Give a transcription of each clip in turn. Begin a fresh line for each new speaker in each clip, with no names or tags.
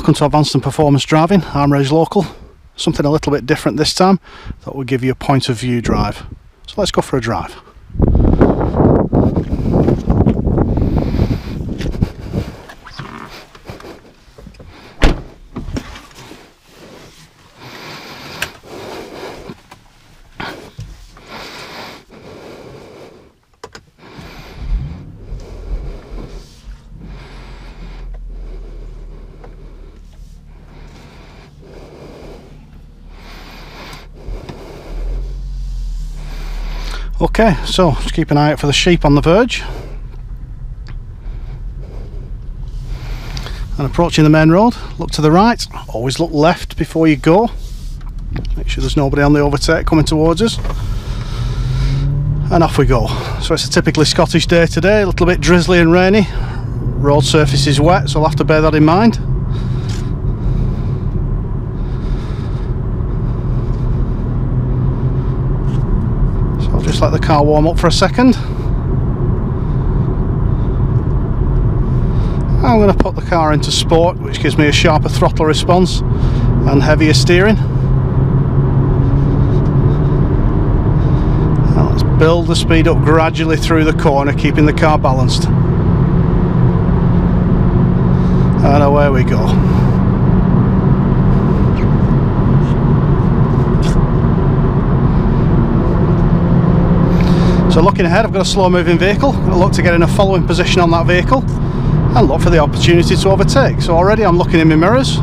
Welcome to Advanced and Performance Driving. I'm Ray's Local. Something a little bit different this time. Thought we'd give you a point of view drive. So let's go for a drive. Okay, so just keep an eye out for the sheep on the verge. And approaching the main road, look to the right, always look left before you go. Make sure there's nobody on the overtake coming towards us. And off we go. So it's a typically Scottish day today, a little bit drizzly and rainy. Road surface is wet, so I'll have to bear that in mind. Just let the car warm up for a second. I'm going to put the car into sport, which gives me a sharper throttle response and heavier steering. Now let's build the speed up gradually through the corner, keeping the car balanced. And away we go. So looking ahead, I've got a slow moving vehicle. I'm going to look to get in a following position on that vehicle and look for the opportunity to overtake. So already I'm looking in my mirrors.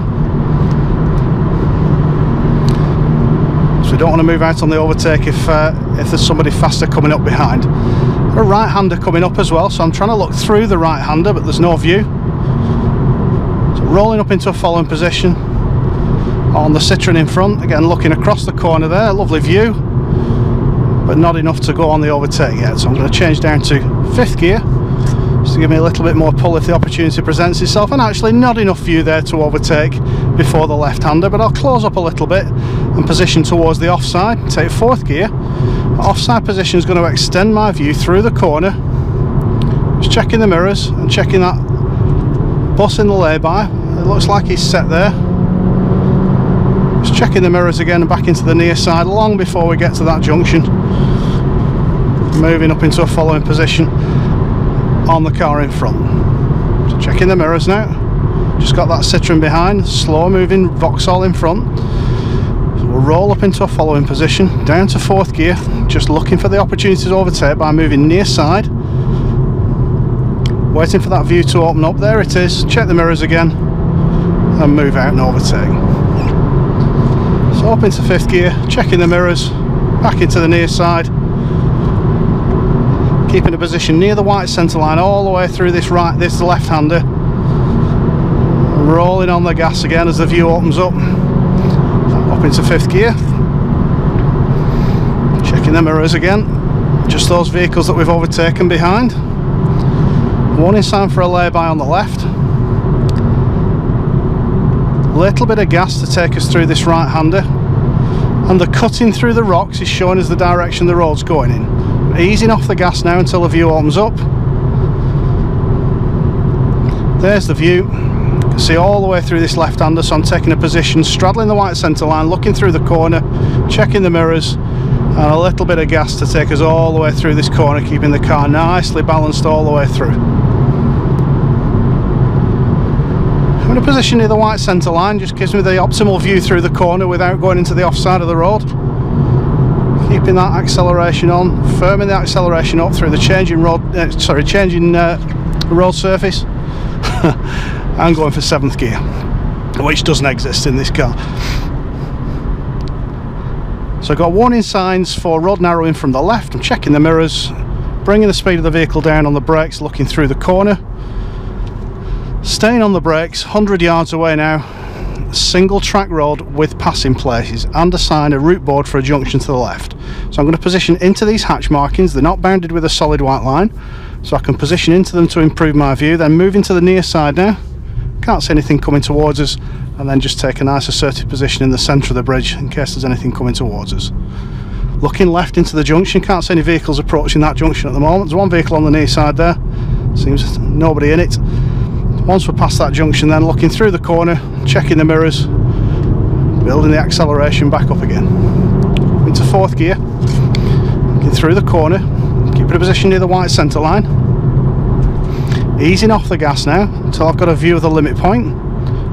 So we don't want to move out on the overtake if there's somebody faster coming up behind. A right-hander coming up as well, so I'm trying to look through the right-hander, but there's no view. So rolling up into a following position on the Citroen in front. Again, looking across the corner there, lovely view, but not enough to go on the overtake yet. So I'm going to change down to 5th gear just to give me a little bit more pull if the opportunity presents itself, and actually not enough view there to overtake before the left-hander, but I'll close up a little bit and position towards the offside. Take 4th gear. Offside position is going to extend my view through the corner. Just checking the mirrors and checking that bus in the lay-by. It looks like he's set there. Just checking the mirrors again and back into the near side long before we get to that junction. Moving up into a following position on the car in front. So checking the mirrors now. Just got that Citroen behind, slow moving Vauxhall in front. So we'll roll up into a following position, down to 4th gear, just looking for the opportunity to overtake by moving near side. Waiting for that view to open up. There it is. Check the mirrors again and move out and overtake. So up into 5th gear, checking the mirrors, back into the near side. Keeping a position near the white centre line all the way through this left-hander. Rolling on the gas again as the view opens up. Up into 5th gear. Checking the mirrors again. Just those vehicles that we've overtaken behind. Warning sign for a lay-by on the left. Little bit of gas to take us through this right-hander. And the cutting through the rocks is showing us the direction the road's going in. Easing off the gas now until the view opens up. There's the view. You can see all the way through this left-hander, so I'm taking a position straddling the white centre line, looking through the corner, checking the mirrors, and a little bit of gas to take us all the way through this corner, keeping the car nicely balanced all the way through. I'm in a position near the white centre line, just gives me the optimal view through the corner without going into the offside of the road. Keeping that acceleration on, firming the acceleration up through the changing road surface. I'm going for 7th gear, which doesn't exist in this car. So I've got warning signs for road narrowing from the left. I'm checking the mirrors, bringing the speed of the vehicle down on the brakes, looking through the corner. Staying on the brakes, 100 yards away now. Single track road with passing places and a sign, a route board for a junction to the left. So I'm going to position into these hatch markings. They're not bounded with a solid white line, so I can position into them to improve my view. Then move into the near side now. Can't see anything coming towards us, and then just take a nice assertive position in the centre of the bridge in case there's anything coming towards us. Looking left into the junction, can't see any vehicles approaching that junction at the moment. There's one vehicle on the near side there, seems nobody in it. Once we're past that junction, then looking through the corner, checking the mirrors, building the acceleration back up again. Into fourth gear, looking through the corner, keeping a position near the white centre line. Easing off the gas now until I've got a view of the limit point.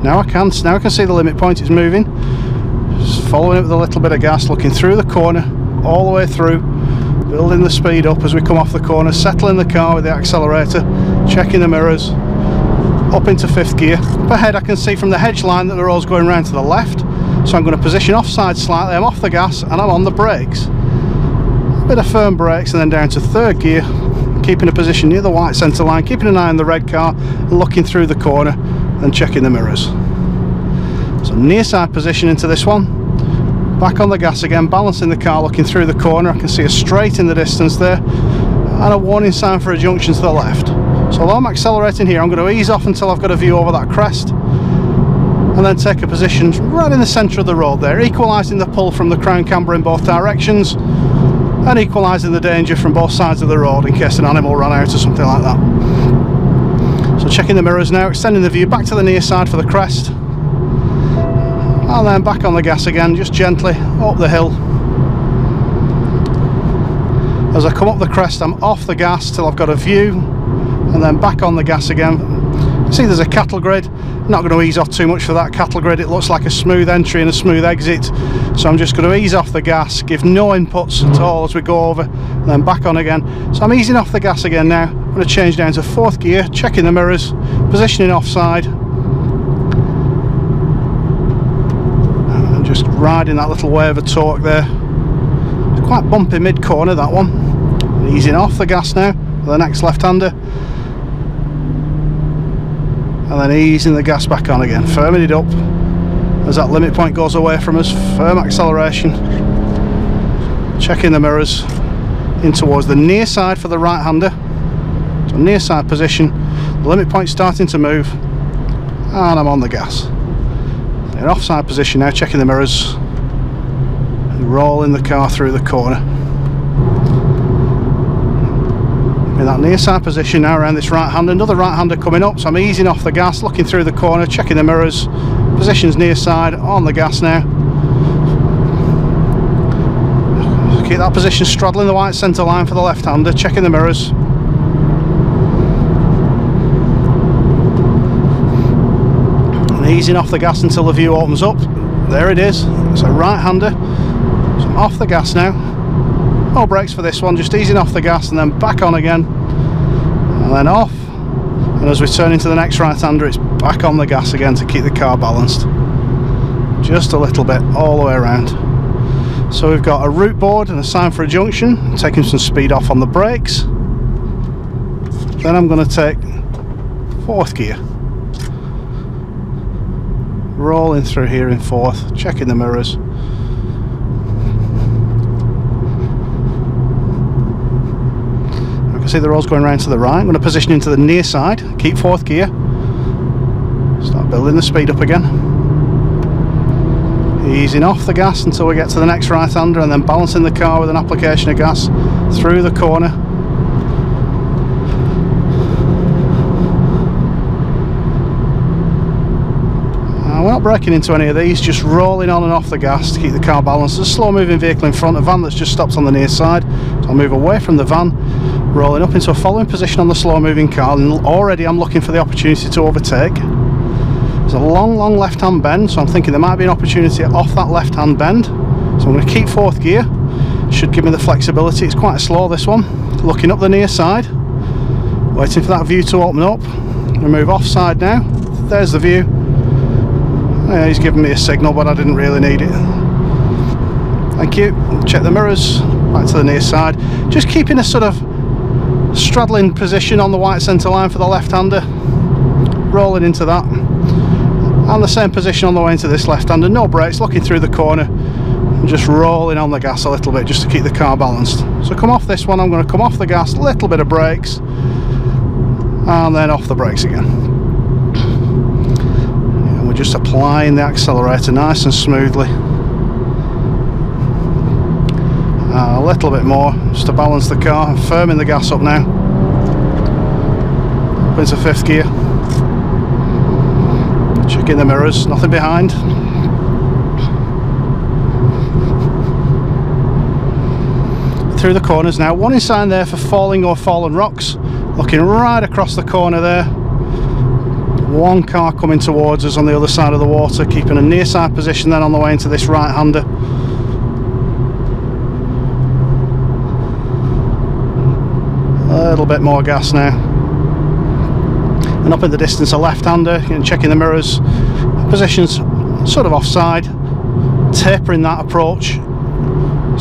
Now I can see the limit point, it's moving. Just following it with a little bit of gas, looking through the corner, all the way through, building the speed up as we come off the corner, settling the car with the accelerator, checking the mirrors, up into fifth gear. Up ahead I can see from the hedge line that the road's going round to the left, so I'm going to position offside slightly. I'm off the gas and I'm on the brakes. A bit of firm brakes and then down to third gear, keeping a position near the white centre line, keeping an eye on the red car, looking through the corner and checking the mirrors. So near side position into this one, back on the gas again, balancing the car, looking through the corner. I can see a straight in the distance there and a warning sign for a junction to the left. So although I'm accelerating here, I'm going to ease off until I've got a view over that crest and then take a position right in the centre of the road there, equalising the pull from the crown camber in both directions and equalising the danger from both sides of the road in case an animal ran out or something like that. So checking the mirrors now, extending the view back to the near side for the crest, and then back on the gas again, just gently up the hill. As I come up the crest, I'm off the gas till I've got a view, and then back on the gas again. See there's a cattle grid, not going to ease off too much for that cattle grid. It looks like a smooth entry and a smooth exit, so I'm just going to ease off the gas, give no inputs at all as we go over, and then back on again. So I'm easing off the gas again now. I'm going to change down to fourth gear, checking the mirrors, positioning offside, and just riding that little wave of torque there. It's quite bumpy mid corner, that one. Easing off the gas now for the next left-hander, and then easing the gas back on again, firming it up as that limit point goes away from us. Firm acceleration, checking the mirrors in towards the near side for the right-hander. So near side position, the limit point starting to move, and I'm on the gas. In offside position now, checking the mirrors and rolling the car through the corner. In that near side position now around this right-hander, another right-hander coming up, so I'm easing off the gas, looking through the corner, checking the mirrors, positions near side, on the gas now. Keep that position straddling the white centre line for the left-hander, checking the mirrors. And easing off the gas until the view opens up. There it is, it's a right-hander, so I'm off the gas now. No brakes for this one, just easing off the gas and then back on again, and then off, and as we turn into the next right-hander, it's back on the gas again to keep the car balanced. Just a little bit all the way around. So we've got a route board and a sign for a junction, taking some speed off on the brakes. Then I'm going to take fourth gear, rolling through here in fourth, checking the mirrors. See the road's going round to the right. I'm going to position into the near side, keep fourth gear, start building the speed up again, easing off the gas until we get to the next right-hander, and then balancing the car with an application of gas through the corner. We're not braking into any of these, just rolling on and off the gas to keep the car balanced. There's a slow moving vehicle in front, a van that's just stopped on the near side, so I'll move away from the van, rolling up into a following position on the slow moving car, and already I'm looking for the opportunity to overtake. There's a long left hand bend, so I'm thinking there might be an opportunity off that left hand bend, so I'm going to keep fourth gear. Should give me the flexibility. It's quite slow, this one. Looking up the near side, waiting for that view to open up. I'm going to move offside now. There's the view. Yeah, he's given me a signal, but I didn't really need it. Thank you. Check the mirrors, back to the near side. Just keeping a sort of straddling position on the white centre line for the left-hander. Rolling into that. And the same position on the way into this left-hander. No brakes, looking through the corner. And just rolling on the gas a little bit just to keep the car balanced. So come off this one, I'm going to come off the gas, little bit of brakes. And then off the brakes again. We're just applying the accelerator nice and smoothly. A little bit more just to balance the car. I'm firming the gas up now. Up into fifth gear. Checking the mirrors, nothing behind. Through the corners now, warning sign there for falling or fallen rocks. Looking right across the corner there. One car coming towards us on the other side of the water, keeping a near side position then on the way into this right-hander. A little bit more gas now. And up in the distance a left-hander, checking the mirrors. Positions sort of offside, tapering that approach.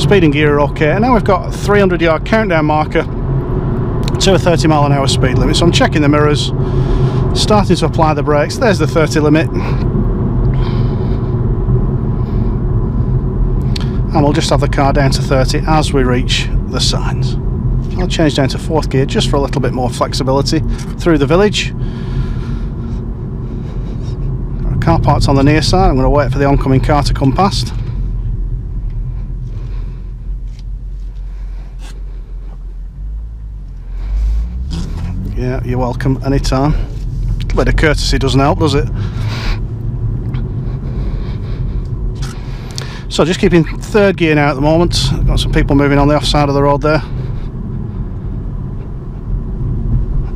Speed and gear are okay. And now we've got a 300-yard countdown marker to a 30-mile-an-hour speed limit. So I'm checking the mirrors, starting to apply the brakes. There's the 30 limit. And we'll just have the car down to 30 as we reach the signs. I'll change down to 4th gear just for a little bit more flexibility through the village. Got a car parked on the near side. I'm going to wait for the oncoming car to come past. Yeah, you're welcome anytime. A little bit of courtesy doesn't help, does it? So just keeping 3rd gear now at the moment. Got some people moving on the off side of the road there.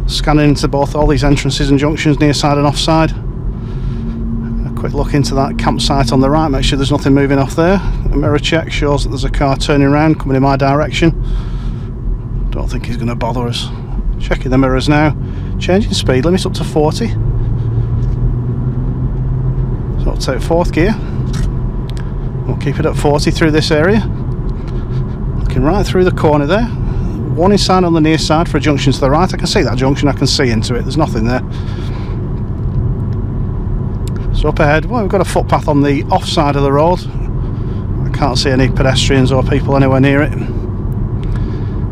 Scanning into all these entrances and junctions, near side and offside. A quick look into that campsite on the right, make sure there's nothing moving off there. A mirror check shows that there's a car turning around, coming in my direction. Don't think he's going to bother us. Checking the mirrors now, changing speed limit up to 40. So I'll take 4th gear. We'll keep it at 40 through this area. Looking right through the corner there. Warning sign on the near side for a junction to the right. I can see that junction, I can see into it, there's nothing there. So up ahead, well, we've got a footpath on the off side of the road. I can't see any pedestrians or people anywhere near it.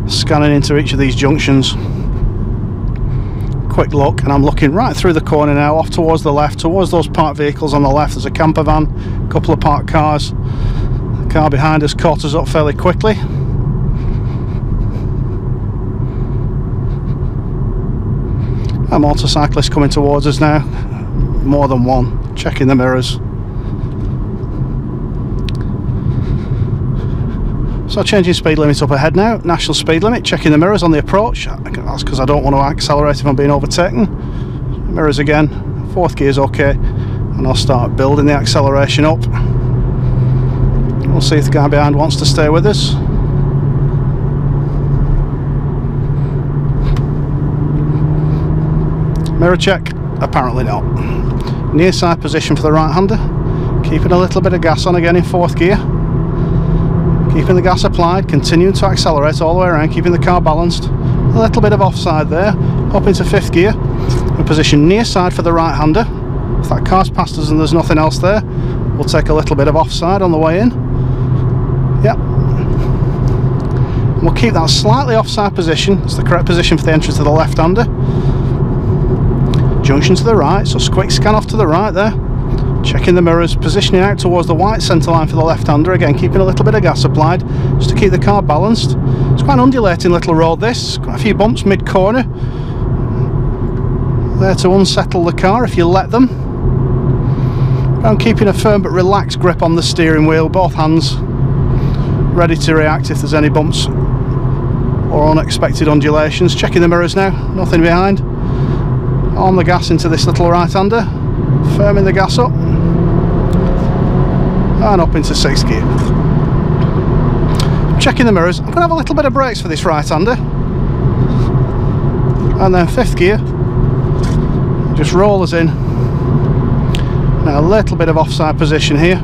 Scanning into each of these junctions. Quick look, and I'm looking right through the corner now, off towards the left, towards those parked vehicles on the left. There's a camper van, a couple of parked cars. The car behind us caught us up fairly quickly. A motorcyclist coming towards us now, more than one. Checking the mirrors. So changing speed limit up ahead now, national speed limit, checking the mirrors on the approach. That's because I don't want to accelerate if I'm being overtaken. Mirrors again, 4th gear is okay, and I'll start building the acceleration up. We'll see if the guy behind wants to stay with us. Mirror check, apparently not. Near side position for the right-hander, keeping a little bit of gas on again in 4th gear. Keeping the gas applied, continuing to accelerate all the way around, keeping the car balanced. A little bit of offside there, up into 5th gear. A position near side for the right-hander. If that car's past us and there's nothing else there, we'll take a little bit of offside on the way in. Yep. And we'll keep that slightly offside position. It's the correct position for the entrance to the left-hander. Junction to the right, so quick scan off to the right there. Checking the mirrors, positioning out towards the white centre line for the left-hander, again keeping a little bit of gas applied just to keep the car balanced. It's quite an undulating little road this, quite a few bumps mid-corner. There to unsettle the car if you let them. I'm keeping a firm but relaxed grip on the steering wheel, both hands ready to react if there's any bumps or unexpected undulations. Checking the mirrors now, nothing behind. On the gas into this little right-hander, firming the gas up. And up into 6th gear. Checking the mirrors. I'm going to have a little bit of brakes for this right-hander. And then 5th gear. Just roll us in. Now a little bit of offside position here.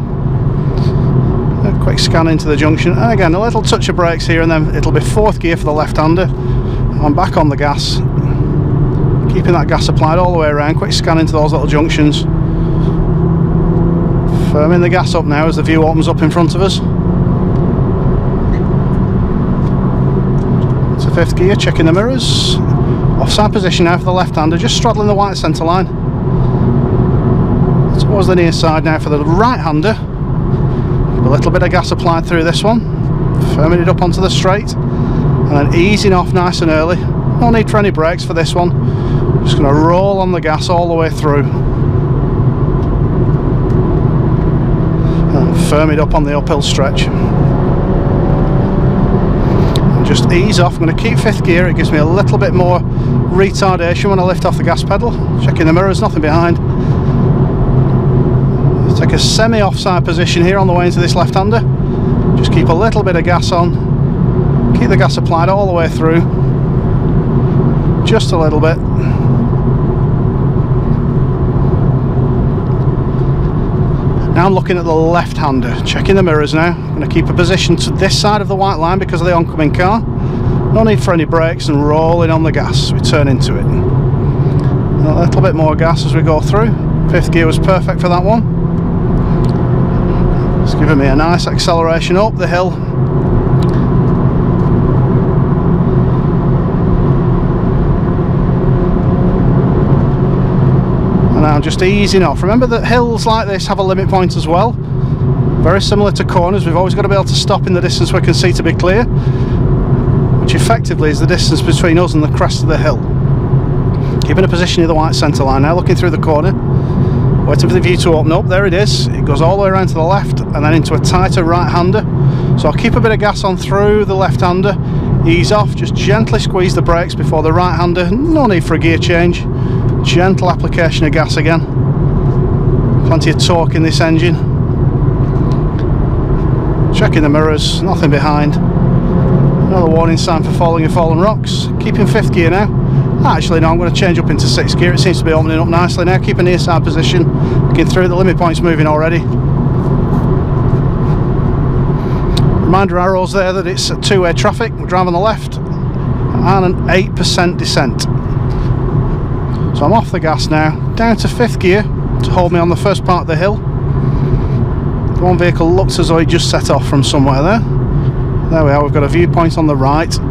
A quick scan into the junction. And again, a little touch of brakes here, and then it'll be 4th gear for the left-hander. I'm back on the gas. Keeping that gas applied all the way around. Quick scan into those little junctions. Firming the gas up now as the view opens up in front of us. To 5th gear, checking the mirrors. Offside position now for the left-hander, just straddling the white centre line. Towards the near side now for the right-hander. A little bit of gas applied through this one. Firming it up onto the straight. And then easing off nice and early. No need for any brakes for this one. Just going to roll on the gas all the way through. firm it up on the uphill stretch. And just ease off. I'm going to keep 5th gear, it gives me a little bit more retardation when I lift off the gas pedal. Checking the mirrors, nothing behind. Take a semi-offside position here on the way into this left-hander. Just keep a little bit of gas on. Keep the gas applied all the way through. Just a little bit. Now I'm looking at the left-hander, checking the mirrors now. I'm going to keep a position to this side of the white line because of the oncoming car. No need for any brakes, and rolling on the gas. We turn into it. A little bit more gas as we go through. 5th gear was perfect for that one. It's giving me a nice acceleration up the hill. And now I'm just easing off. Remember that hills like this have a limit point as well. Very similar to corners, we've always got to be able to stop in the distance we can see to be clear, which effectively is the distance between us and the crest of the hill. Keeping a position near the white centre line now, looking through the corner, waiting for the view to open up. There it is. It goes all the way around to the left and then into a tighter right-hander. So I'll keep a bit of gas on through the left-hander, ease off, just gently squeeze the brakes before the right-hander. No need for a gear change. Gentle application of gas again. Plenty of torque in this engine. Checking the mirrors, nothing behind. Another warning sign for falling and fallen rocks. Keeping 5th gear now. Actually, no, I'm going to change up into 6th gear. It seems to be opening up nicely now. Keep a near side position. Looking through, the limit point's moving already. Reminder arrows there that it's a two-way traffic. We're driving on the left and an 8% descent. So I'm off the gas now, down to 5th gear to hold me on the first part of the hill. One vehicle looks as though it just set off from somewhere there. There we are, we've got a viewpoint on the right. So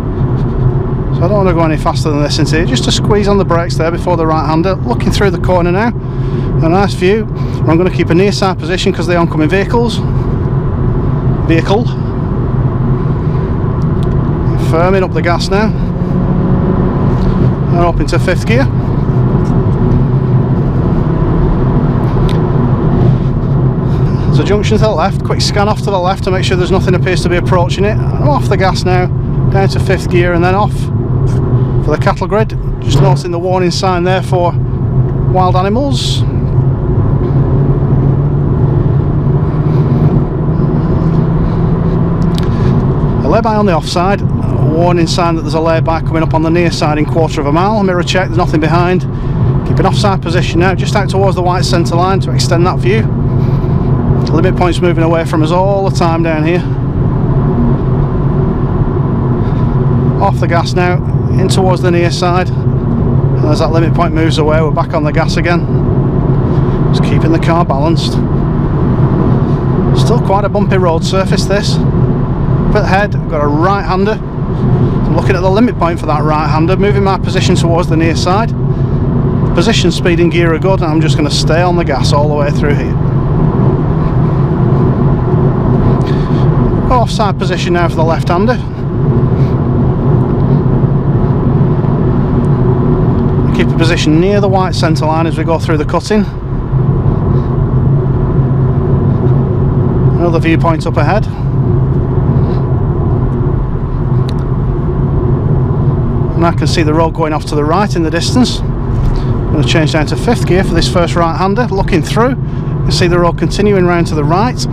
I don't want to go any faster than this into here, just to squeeze on the brakes there before the right-hander. Looking through the corner now, a nice view. I'm going to keep a near side position because of the oncoming vehicle. Firming up the gas now. And up into 5th gear. There's a junction to the left, quick scan off to the left to make sure there's nothing appears to be approaching it. I'm off the gas now, down to 5th gear and then off for the cattle grid. Just noticing the warning sign there for wild animals. A lay-by on the offside, a warning sign that there's a lay-by coming up on the near side in 1/4 of a mile. Mirror check, there's nothing behind. Keep an offside position now, just out towards the white centre line to extend that view. The limit point's moving away from us all the time down here. Off the gas now, in towards the near side. And as that limit point moves away, we're back on the gas again. Just keeping the car balanced. Still quite a bumpy road surface this. Up ahead, I've got a right-hander. I'm looking at the limit point for that right-hander, moving my position towards the near side. Position, speed and gear are good, and I'm just going to stay on the gas all the way through here. Offside position now for the left-hander. Keep a position near the white centre line as we go through the cutting. Another viewpoint up ahead. And I can see the road going off to the right in the distance. I'm going to change down to 5th gear for this first right-hander. Looking through, you can see the road continuing round to the right.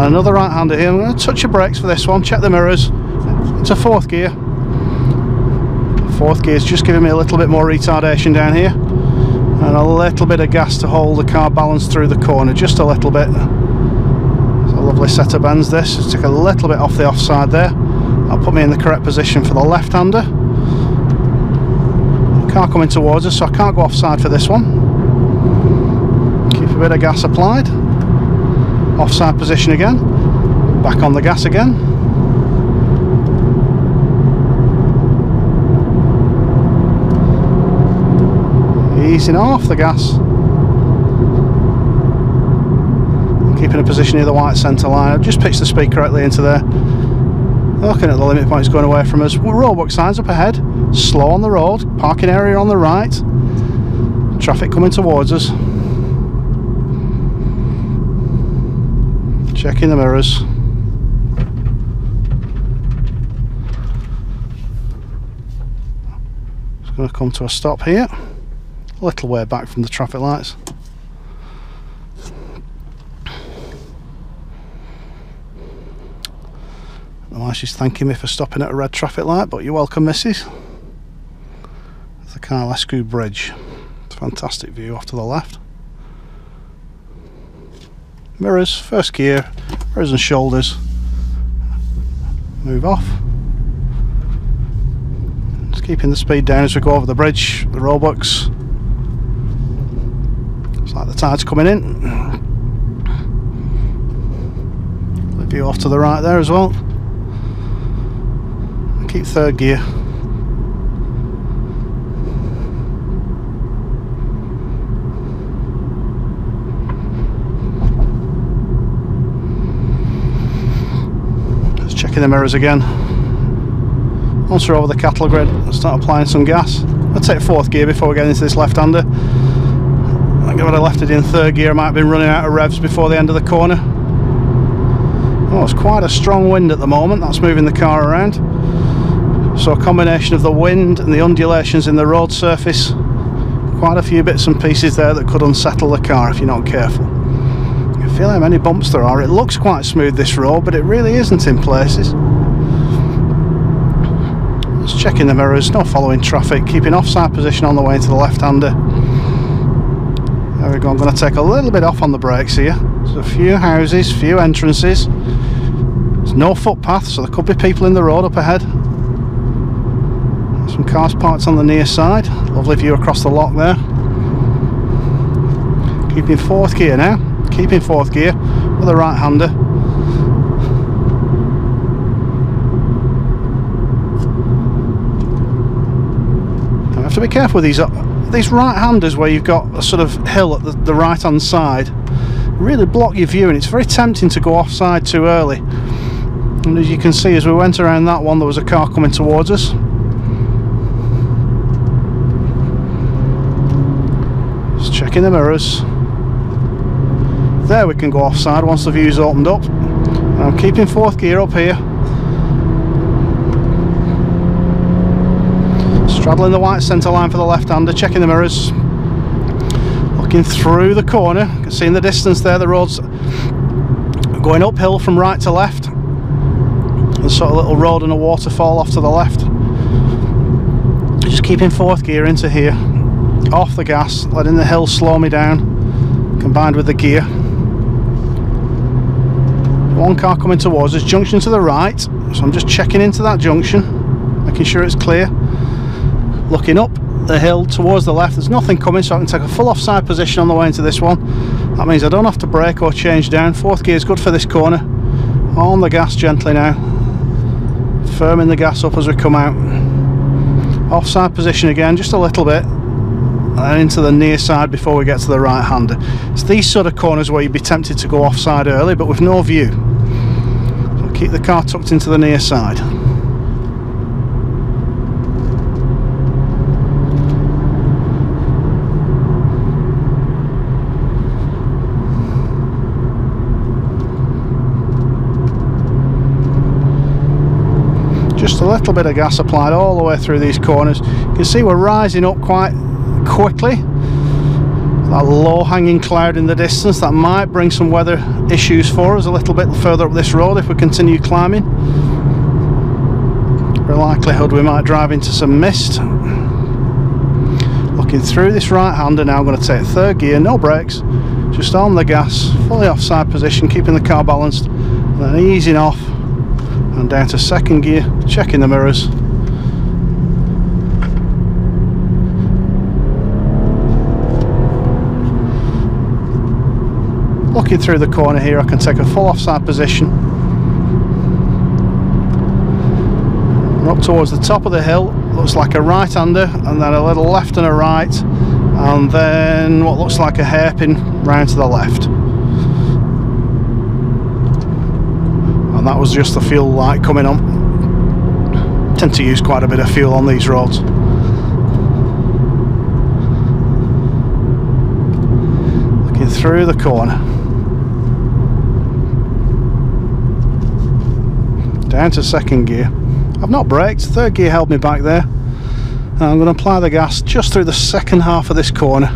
Another right-hander here. I'm going to touch the brakes for this one, check the mirrors. Into 4th gear. 4th gear is just giving me a little bit more retardation down here, and a little bit of gas to hold the car balanced through the corner, just a little bit. It's a lovely set of bends this. Just take a little bit off the offside there. That'll put me in the correct position for the left-hander. Car coming towards us, so I can't go offside for this one. Keep a bit of gas applied. Offside position again, back on the gas again. Easing off the gas. Keeping a position near the white centre line. I've just pitched the speed correctly into there. Looking at the limit points going away from us. Roadwork signs up ahead. slow on the road, parking area on the right, traffic coming towards us. Checking the mirrors. It's going to come to a stop here, a little way back from the traffic lights. Well, she's thanking me for stopping at a red traffic light, but you're welcome, missus. It's the Carlescu Bridge. It's a fantastic view off to the left. Mirrors, first gear, mirrors and shoulders. Move off. Just keeping the speed down as we go over the bridge, the roebucks. It's like the tide's coming in. The view off to the right there as well. Keep third gear. Just checking the mirrors again. Once we're over the cattle grid, I'll start applying some gas. I'll take fourth gear before we get into this left-hander. I think if I'd have left it in third gear, I might have been running out of revs before the end of the corner. Oh, it's quite a strong wind at the moment. That's moving the car around. So a combination of the wind and the undulations in the road surface, quite a few bits and pieces there that could unsettle the car if you're not careful. You can feel how many bumps there are. It looks quite smooth, this road, but it really isn't in places. Just checking the mirrors, no following traffic, keeping offside position on the way into the left-hander. There we go, I'm going to take a little bit off on the brakes here. There's a few houses, few entrances. There's no footpath, so there could be people in the road up ahead. Some cars parked on the near side. Lovely view across the lock there. Keeping fourth gear now. Keeping fourth gear with a right-hander. I have to be careful with these right-handers where you've got a sort of hill at the right-hand side. Really block your view, and it's very tempting to go offside too early. And as you can see, as we went around that one, there was a car coming towards us. Checking the mirrors. There we can go offside once the view's opened up. I'm keeping fourth gear up here. Straddling the white centre line for the left-hander, checking the mirrors. Looking through the corner, you can see in the distance there the road's going uphill from right to left. There's sort of a little road and a waterfall off to the left. Just keeping fourth gear into here. Off the gas, letting the hill slow me down, combined with the gear. One car coming towards us, junction to the right, so I'm just checking into that junction, making sure it's clear. Looking up the hill towards the left, there's nothing coming, so I can take a full offside position on the way into this one. That means I don't have to brake or change down. Fourth gear is good for this corner. On the gas gently now, firming the gas up as we come out. Offside position again, just a little bit. And into the near side before we get to the right-hander. It's these sort of corners where you'd be tempted to go offside early, but with no view. So keep the car tucked into the near side. Just a little bit of gas applied all the way through these corners. You can see we're rising up quite quickly. That low-hanging cloud in the distance, that might bring some weather issues for us a little bit further up this road if we continue climbing. For likelihood we might drive into some mist. Looking through this right-hander now, I'm going to take third gear, no brakes, just on the gas, fully offside position, keeping the car balanced, and then easing off and down to second gear, checking the mirrors. Looking through the corner here, I can take a full offside position. And up towards the top of the hill, looks like a right-hander, and then a little left and a right, and then what looks like a hairpin round to the left. And that was just the fuel light coming on. tend to use quite a bit of fuel on these roads. Looking through the corner. Down to second gear. I've not braked, third gear held me back there. And I'm going to apply the gas just through the second half of this corner.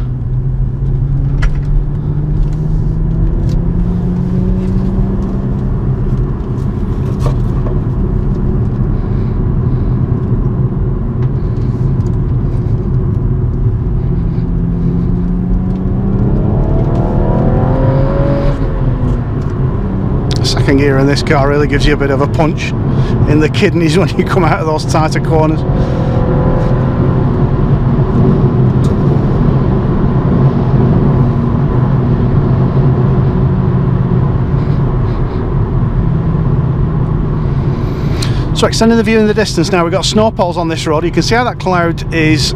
Second gear in this car really gives you a bit of a punch in the kidneys when you come out of those tighter corners. So extending the view in the distance now, we've got snow poles on this road. You can see how that cloud is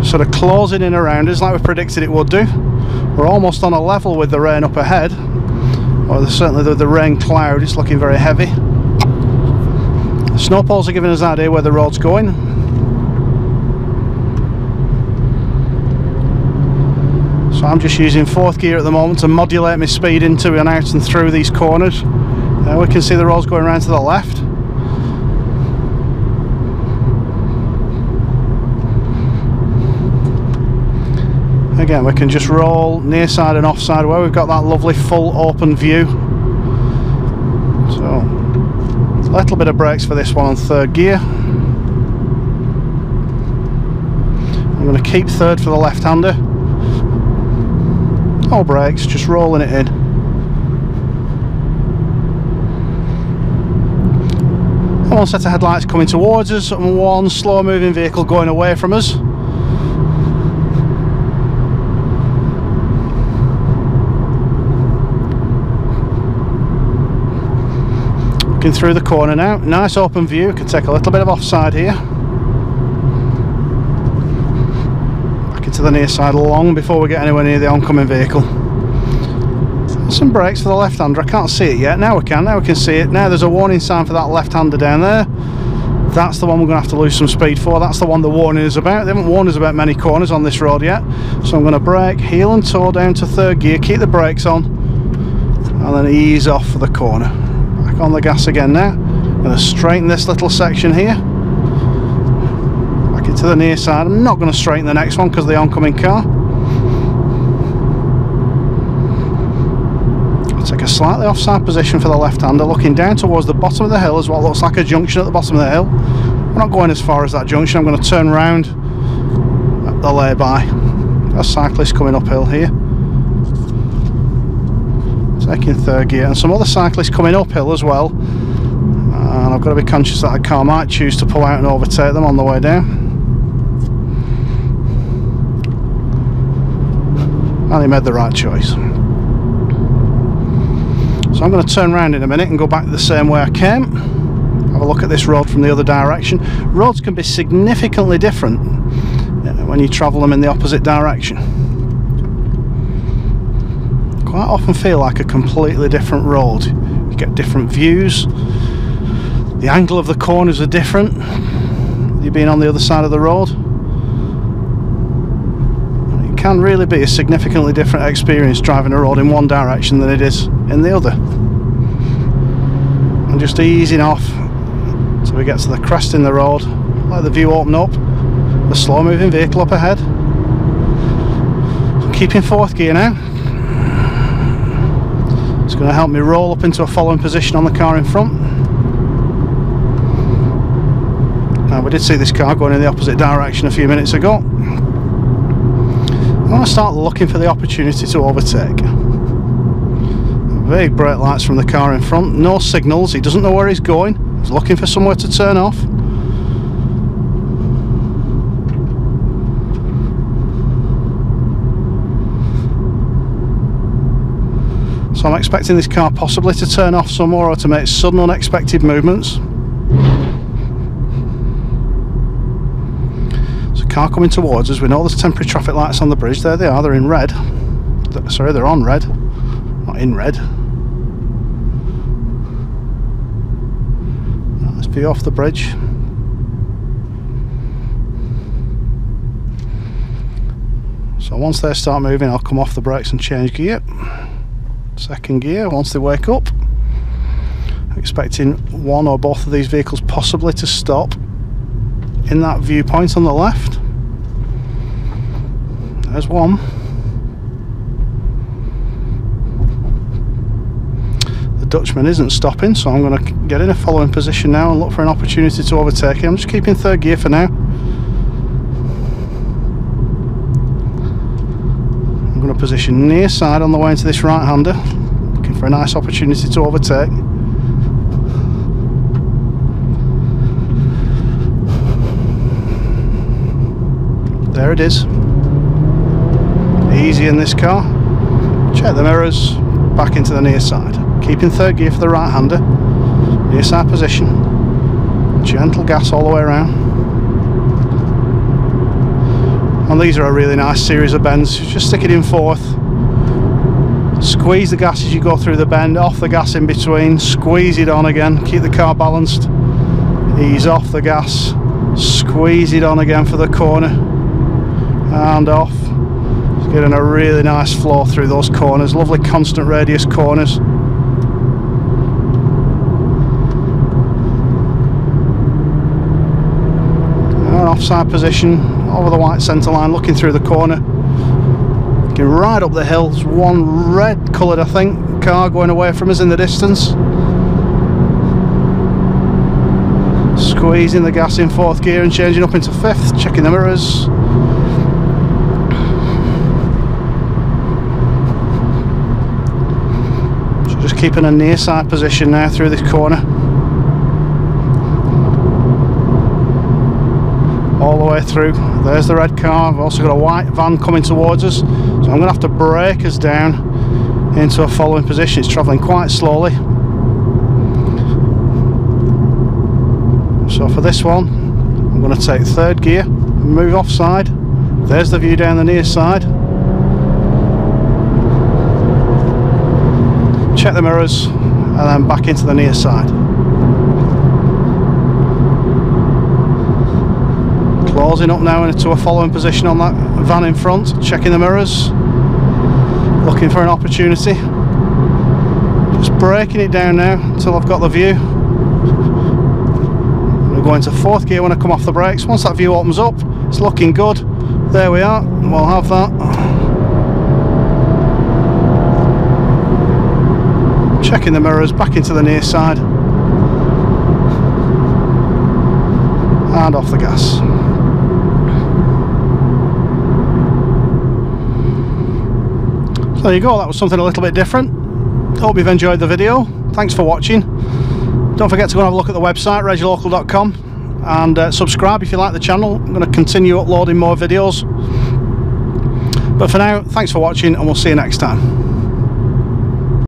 sort of closing in around us like we predicted it would do. We're almost on a level with the rain up ahead, or certainly the rain cloud is looking very heavy. The snow poles are giving us an idea where the road's going. So I'm just using fourth gear at the moment to modulate my speed into and out and through these corners. We can see the road's going around to the left. Again, we can just roll near side and offside where we've got that lovely full open view. So a little bit of brakes for this one on third gear. I'm going to keep third for the left-hander. No brakes, just rolling it in. One set of headlights coming towards us and one slow moving vehicle going away from us. Looking through the corner now, nice open view, can take a little bit of offside here. Back into the near side long before we get anywhere near the oncoming vehicle. Some brakes for the left-hander. I can't see it yet. Now we can see it. Now there's a warning sign for that left-hander down there. That's the one we're going to have to lose some speed for. That's the one the warning is about. They haven't warned us about many corners on this road yet. So I'm going to brake, heel and toe down to third gear, keep the brakes on, and then ease off for the corner. Back on the gas again now. I'm going to straighten this little section here. Back into the near side. I'm not going to straighten the next one because of the oncoming car. Take a slightly offside position for the left-hander, looking down towards the bottom of the hill as what looks like a junction at the bottom of the hill. We're not going as far as that junction. I'm going to turn round at the lay-by. A cyclist coming uphill here. Taking third gear, and some other cyclists coming uphill as well. And I've got to be conscious that a car might choose to pull out and overtake them on the way down. And he made the right choice. So I'm going to turn around in a minute and go back the same way I came. Have a look at this road from the other direction. Roads can be significantly different when you travel them in the opposite direction. Quite often feel like a completely different road. You get different views. The angle of the corners are different. You've been on the other side of the road. It can really be a significantly different experience driving a road in one direction than it is in the other. I'm just easing off till we get to the crest in the road. Let the view open up. The slow moving vehicle up ahead. So keeping fourth gear now. It's going to help me roll up into a following position on the car in front. Now we did see this car going in the opposite direction a few minutes ago. I want to start looking for the opportunity to overtake. Big brake lights from the car in front, no signals, he doesn't know where he's going, he's looking for somewhere to turn off. So I'm expecting this car possibly to turn off somewhere or to make sudden unexpected movements. There's a car coming towards us. We know there's temporary traffic lights on the bridge. There they are, they're in red. Sorry, they're on red, not in red. view off the bridge. So once they start moving, I'll come off the brakes and change gear. Second gear once they wake up. Expecting one or both of these vehicles possibly to stop in that viewpoint on the left. There's one. The Dutchman isn't stopping, so I'm going to get in a following position now and look for an opportunity to overtake him. I'm just keeping third gear for now. I'm going to position near side on the way into this right-hander, looking for a nice opportunity to overtake. There it is. Easy in this car. Check the mirrors, back into the near side. Keeping third gear for the right-hander. Near side position. Gentle gas all the way around. And these are a really nice series of bends. Just stick it in fourth. Squeeze the gas as you go through the bend, off the gas in between, squeeze it on again, keep the car balanced. Ease off the gas, squeeze it on again for the corner. And off. It's getting a really nice flow through those corners, lovely constant radius corners. And offside position, over the white centre line, looking through the corner. Looking right up the hill, there's one red coloured, I think, car going away from us in the distance. Squeezing the gas in fourth gear and changing up into fifth, checking the mirrors. Just keeping a near side position now through this corner. All the way through. There's the red car. I've also got a white van coming towards us, so I'm going to have to brake us down into a following position. It's travelling quite slowly. So for this one, I'm going to take third gear, move offside. There's the view down the near side. Check the mirrors and then back into the near side. Closing up now into a following position on that van in front, checking the mirrors, looking for an opportunity. Just braking it down now until I've got the view. I'm going to go into fourth gear when I come off the brakes. Once that view opens up, it's looking good. There we are, we'll have that. Checking the mirrors, back into the near side and off the gas. So there you go, that was something a little bit different. Hope you've enjoyed the video. Thanks for watching. Don't forget to go and have a look at the website, regilocal.com, and subscribe if you like the channel. I'm going to continue uploading more videos. But for now, thanks for watching and we'll see you next time.